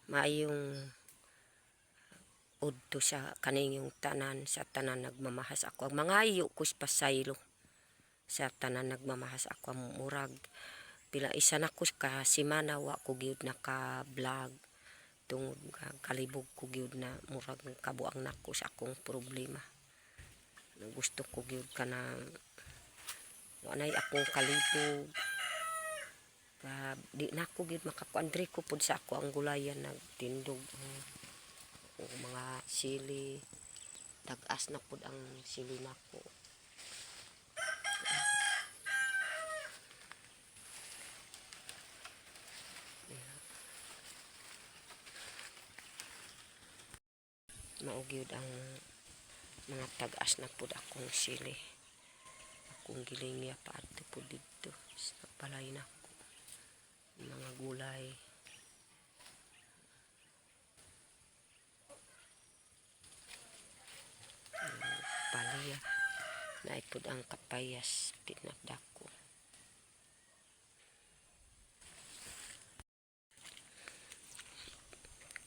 maayong udto sa kaning yung tanan, sa tanan nagmamahas ako. Ang mga iyo ko pasaylo sa tanan nagmamahas ako. Murag pila isa na ko ka simana wa ko gyud naka-vlog tungod kalibog ko gyud na murag kabuang nako sa akong problema. Gusto ko gyud kana wanay akong kalibog. Di na ko gyud makakuandri ko pud sa ako ang gulayan nagtindog o mga sili. Tagas na pud ang sili nako. Maugyod ang mga tagas na pud akong sili. Akong gilingya paadto pud dito sa balay nako. Mga gulay. Palaya. Naipod ang kapayas pinagdako.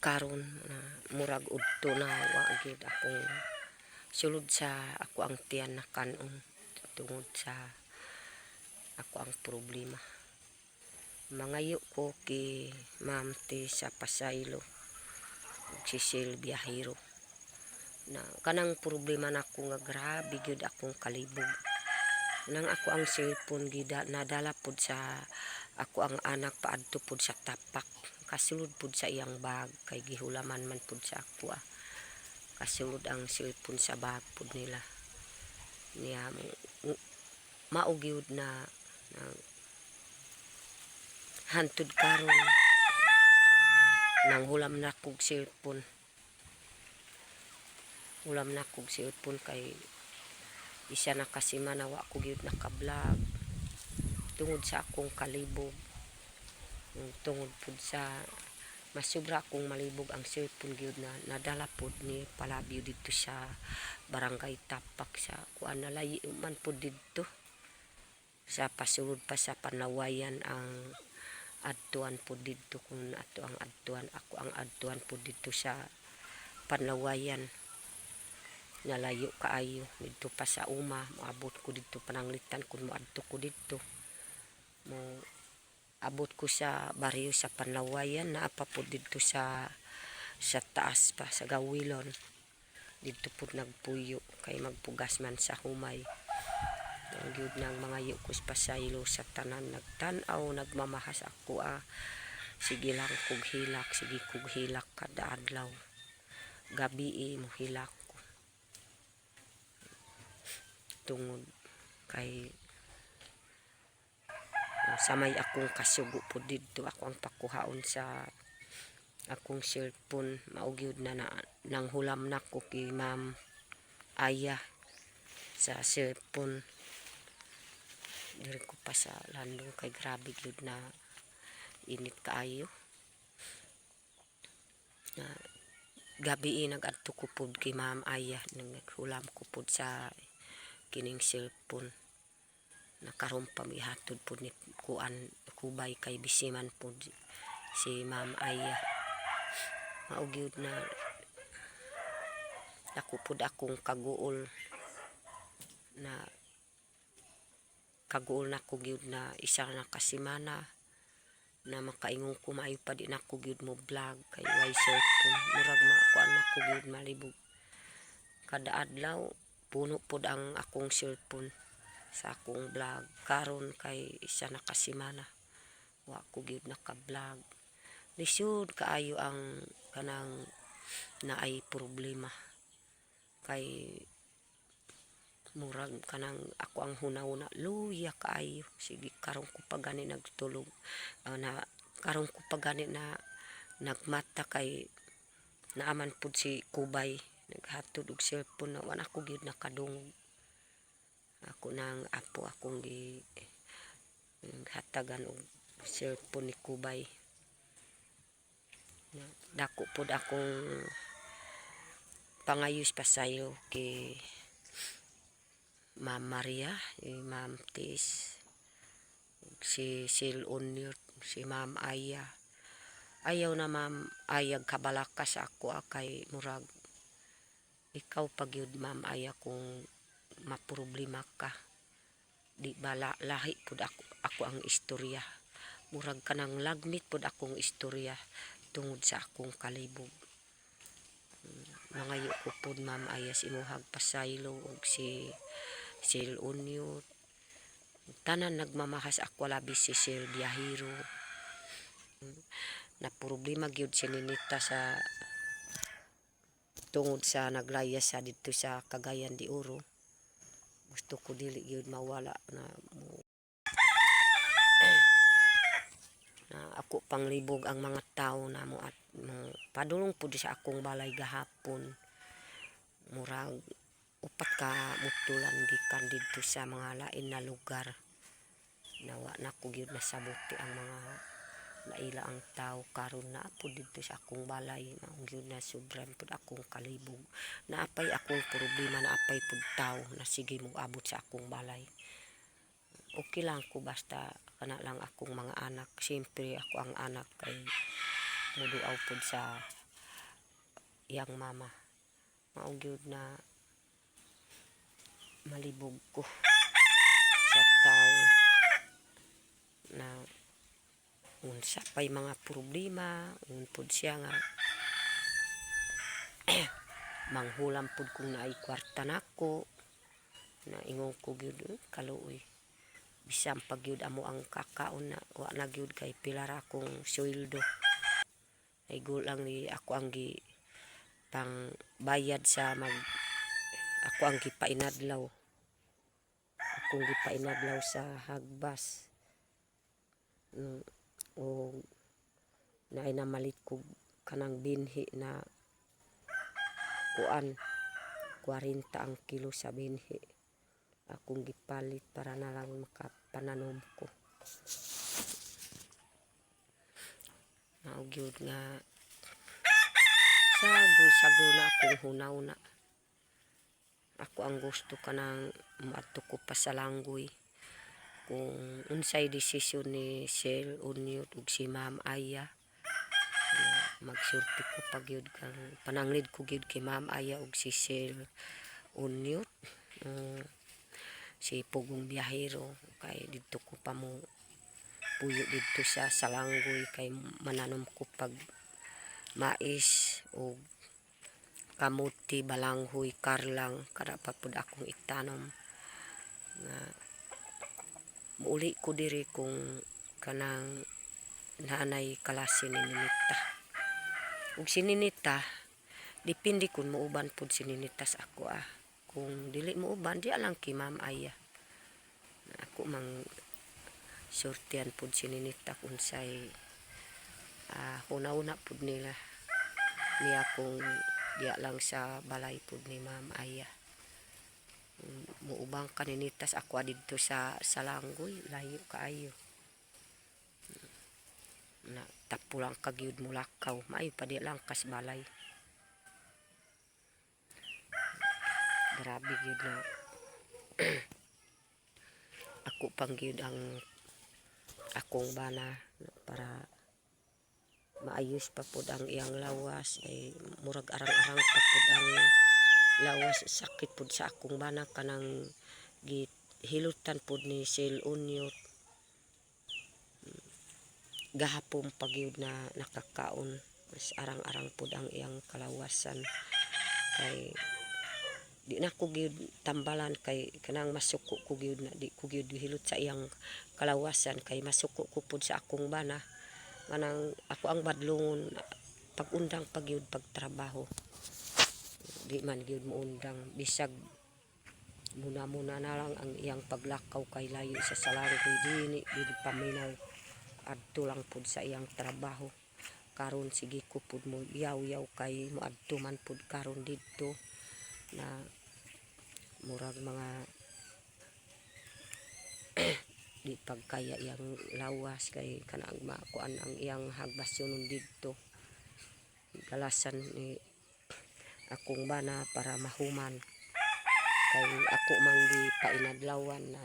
Karon na murag udto na wa gyud akong sulod sa ako ang tiyan na kanon tungod sa ako ang problema. Mangayo ko ki Ma'am T sa Pasaylo ug si Silvia Hero na kanang problema nako nga grabe gyud akong kalibog. Nang ako ang cellphone gida nadala pud sa ako ang anak paadto pud sa tapak. Kasulod pud sa iyang bag kay gihulaman man pud sa ako. Kasulod ang cellphone sa bag pud nila. Niya maugyud na hantud karon nang hulam na kog cellphone. Hulam na kog cellphone kay isa na kasi manawa ko gyud naka-vlog tungod sa akong kalibog. Tungod pud sa masubra akong malibog ang cellphone gyud na nadala pud ni Palabyo dito sa barangay Tapak sa kuan nalayi man pud dito sa pasulod pa sa Panawayan ang adtuan pud dito kun ato ang adtuan ako ang adtuan pud dito sa Panawayan. Nalayo kaayo dito pa sa uma moabot ko dito pananglitan kun moadto ko dito mo abot ko sa baryo sa Panawayan na apa po dito sa taas pa sa Gawilon dito po nagpuyo kay magpugas man sa humay ang gyud ng mga yukos pasaylo sa tanan nagtan-aw nagmamahas ako sige lang kog hilak sige kog hilak kada adlaw gabi mo hilak ko tungod kay samay akong kasugo po dito ako ang pakuhaon sa akong cellphone maugyod na nang hulam na ko kay Ma'am Aya sa cellphone diri ko pa sa landong kay grabe gyud na init kaayo na gabi nagadto ko pud kay Ma'am Aya naghulam ko pud sa kining cellphone nakaroon pa mihatod po ni kuan kubay kay bisiman po si Ma'am Aya maugyod na ako po akong kaguol na ko gyud na isa na kasimana na makaingon ko maayo pa di na ko gyud mo vlog kay way cellphone murag makuan na ko gyud malibog kada adlaw puno pod ang akong cellphone sa akong vlog karon kay isa na kasimana wa ko gyud naka-vlog lisod kaayo ang kanang naay problema kay murag kanang ako ang hunahuna luya kaayo sige karon ko pa gani nagtulog na karon ko pa gani na nagmata kay naaman pud si Kubay naghatod og cellphone na wala ko gyud nakadungog ako nang apo akong hatagan og cellphone ni Kubay dako pod akong pangayos pasayo kay Ma'am Maria Ma'am Tis si Sil Onyot si Ma'am Aya ayaw na ma'am ayag kabalaka sa ako kay murag ikaw pagyud ma'am aya kung maproblema ka. Di ba lahi pud ako ang istorya. Murag kanang lagmit pud akong istorya tungod sa akong kalibog. Mangayo ko pud ma'am ayas imuhag pasaylo og si Sil Unyot. Tanan nagmamahas ako labi si Sil Biyahero. Na problema gyud si Ninita sa tungod sa naglayas sa dito sa Cagayan de Oro. Gusto ko dili gyud mawala na ako panglibog ang mga tao na mo at padulong pud sa akong balay gahapon. Murag upat ka mutulan gikan dito sa mga lain na lugar. Nawa na ko gyud nasabuti ang mga naila ang tao karon na po dito sa akong balay na gyud na sobran pud akong kalibog. Naapay akong problema, naapay pud tao na sige mo abot sa akong balay. Okay lang ko basta kana lang akong mga anak. Siyempre ako ang anak kay muduaw pud sa iyang mama. Mao gyud na malibog ko sa tao na unsa pay mga problema unpod siya nga manghulam pud kung naay kwarta nako na ingong ko gyud kaluoy bisan pag gyud amo ang kakaon na wa na gyud kay pilar akong sweldo ay gulang ni ako ang gi pang bayad sa ako ang gipainadlaw akong gipainadlaw sa hagbas o naay namalit ko kanang binhi na kuan 40 ang kilo sa binhi akong gipalit para na lang makapananom ko. Naugyod nga sagol na akong hunaw na ako ang gusto kanang maadto ko pa sa langgoy kung unsay desisyon ni Sil Unyot ug si Ma'am Aya magsurti ko pagyud kang pananglid ko gyud kay Ma'am Aya ug si Sil Unyot si Pugong Biyahero kay dito ko pa mo puyo dito sa Salanggoy kay mananom ko pag mais o kamuti, balanghoy, karlang kada pa pud akong itanom nga muuli ko diri kung kanang nanay kalasi ni Ninita ug si Ninita depende kun muuban pud si Ninita sa ako kung dili muuban di alang ki Ma'am Aya ako mang sortian pud si Ninita kung say una pud nila niya kung diya lang sa balay pud ni Ma'am Aya muubang kaninitas ako dito sa Salanggoy layo kaayo na tapulang kagyud mulakaw maayo pa di lang kas balay grabe gyud na ako pang gyud ang akong bana para maayos pa pud ang iyang lawas ay murag arang-arang pa pud ang lawas sakit pud sa akong bana kanang gihilutan pud ni Sil Unyot gahapon pagyud na nakakaon mas arang-arang pud ang iyang kalawasan kay di na ko gyud tambalan kay kanang masuko ko gyud na di ko gyud hilot sa iyang kalawasan kay masuko ko pud sa akong bana manang ako ang badlongon pag-undang pagyud pagtrabaho di man gyud mo undang bisag muna na lang ang iyang paglakaw kay layo sa Salanggoy dili gyud paminaw adto lang pud sa iyang trabaho karon sige ko pud mo yaw kay moadto man pud karon didto na murag mga di pagkaya iyang lawas kay kanang makuan ang iyang hagbasyon didto galasan ni akong bana para mahuman kay ako mang di painadlawan na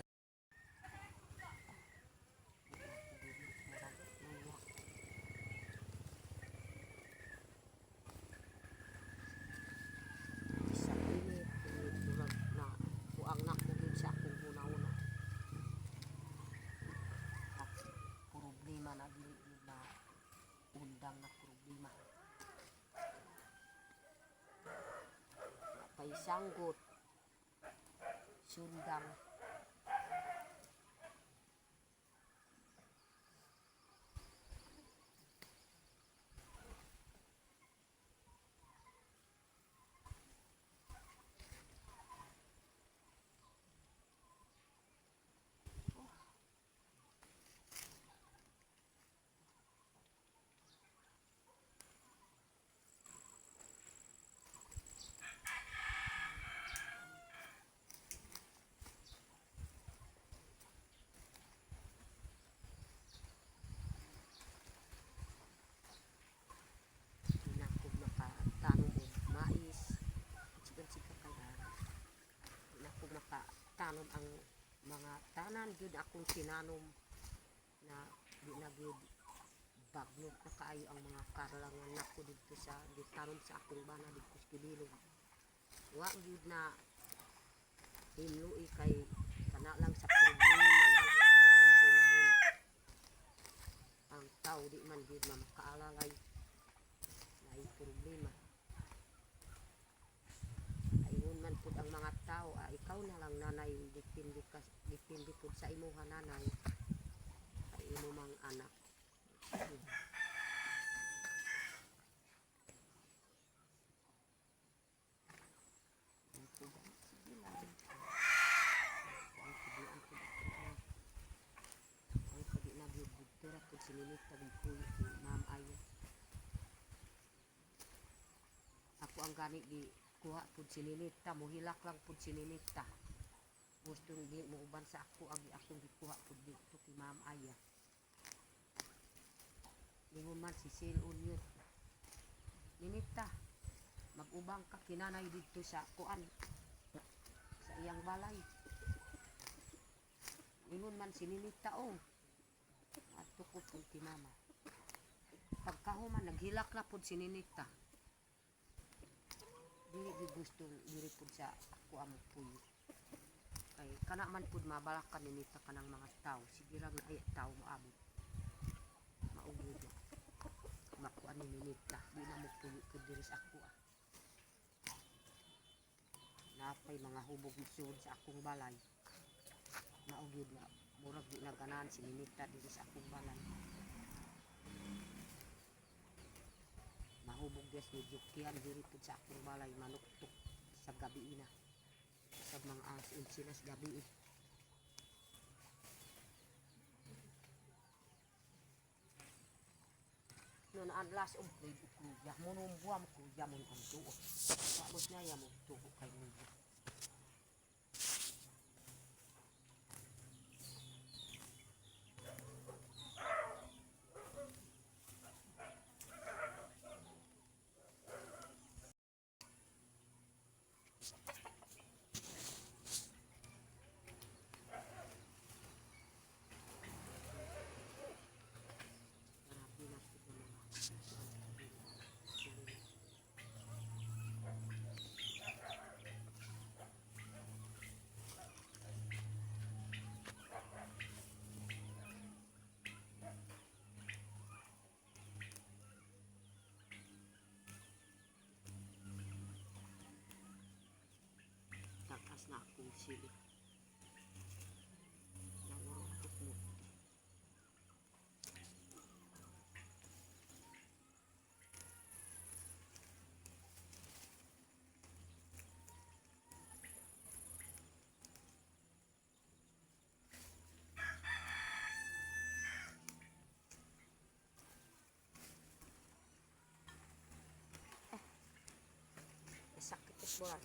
kay sanggot, sundang. Di na ako makatanong og mais. Sigan-siga kaya. Di na ako makatanong ang mga tanan gyud akong tinanom na di na gyud bagnot na kaayo ang mga karalangan nako dito sa gitanom sa akong bana dito sa Kibilog. Wa gyud na hinluoy kay kana lang sa problema na lang amo ang mahunahuna. Ang tao di man gyud makaalalay na ay problema. Ayun man pud ang mga tao, ikaw na lang nanay, depende pud sa imuha nanay, ay imo mang anak. Sige lang. Ang kabilaan pud ako. Ang kabi na gyud bugtura pud sinilit tagig puyo kay Ma'am Aya. Ako ang gani gi kuha pud sinilita, muhilak lang pud sinilita. Gustong di mo uban sa ako ang akong gikuha pud dito kay Ma'am Aya. Lingon man si Sil Unyot. Ninita, mag-ubang ka kinanay dito sa kuan sa iyang balay. Lingon man si Ninita at tukod pud ti mama. Pagkahuman naghilak na pud si Ninita. Dili gustong diri pud sa ako ang puyo. Kay kana man pud mabalak ka Ninita kanang mga tao, sige ra ay tao moabot. Maugid. Makuan ni Ninita, di na mo puyo pud diri sa ako. Napay mga hubog isud sa akong balay. Maugid na murag di na ganahan si Ninita diri sa akong balay. Mahubog des ni Jukian diri pud sa akong balay, manuktok sa gabi na. Sa mga asin sila sa gabi. Noon ang last of kuya, munumbuam kuya mon ang tuo. Tapos na ya mo tuo kay niya. Takas na akong sili. Nawarakot mo. Sakit es buwan.